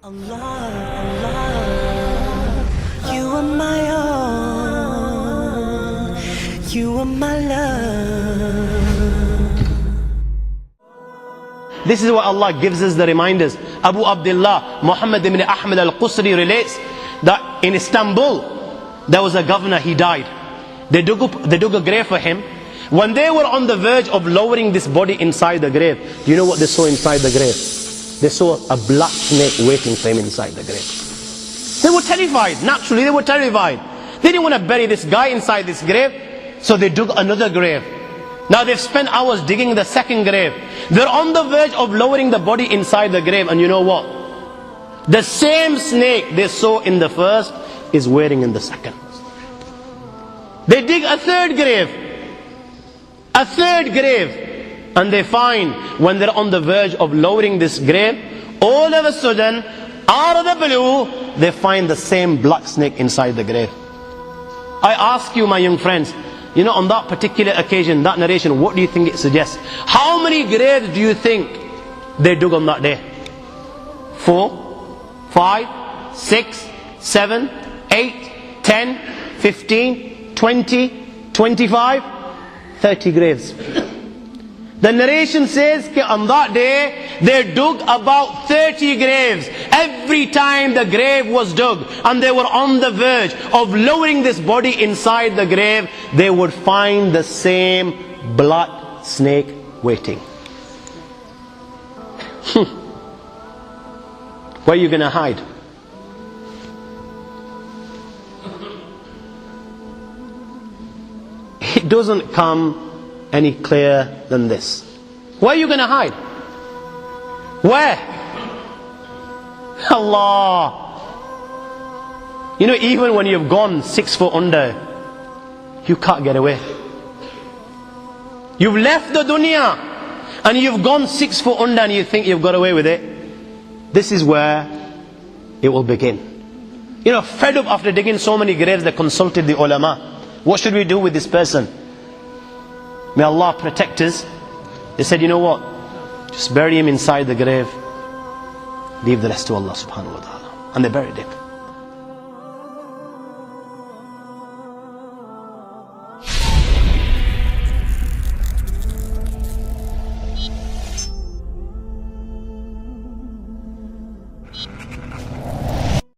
Allah, Allah, you are my all, you are my love. This is what Allah gives us the reminders. Abu Abdullah Muhammad ibn Ahmad al-Qusri relates that in Istanbul there was a governor, he died. They dug a grave for him. When they were on the verge of lowering this body inside the grave, do you know what they saw inside the grave? They saw a black snake waiting for him inside the grave. They were terrified. Naturally, they were terrified. They didn't want to bury this guy inside this grave, so they dug another grave. Now they've spent hours digging the second grave. They're on the verge of lowering the body inside the grave, and you know what? The same snake they saw in the first is waiting in the second. They dig a third grave. A third grave. And they find, when they're on the verge of lowering this grave, all of a sudden, out of the blue, they find the same black snake inside the grave. I ask you, my young friends, you know, on that particular occasion, that narration, what do you think it suggests? How many graves do you think they dug on that day? 4, 5, 6, 7, 8, 10, 15, 20, 25, 30 graves. The narration says that on that day, they dug about 30 graves. Every time the grave was dug and they were on the verge of lowering this body inside the grave, they would find the same black snake waiting. Where are you going to hide? It doesn't come any clearer than this. Where are you going to hide? Where? Allah. You know, even when you've gone 6 foot under, you can't get away. You've left the dunya and you've gone 6 foot under and you think you've got away with it. This is where it will begin. You know, fed up after digging so many graves, they consulted the ulama. What should we do with this person? May Allah protect us. They said, you know what? Just bury him inside the grave. Leave the rest to Allah subhanahu wa ta'ala. And they buried him.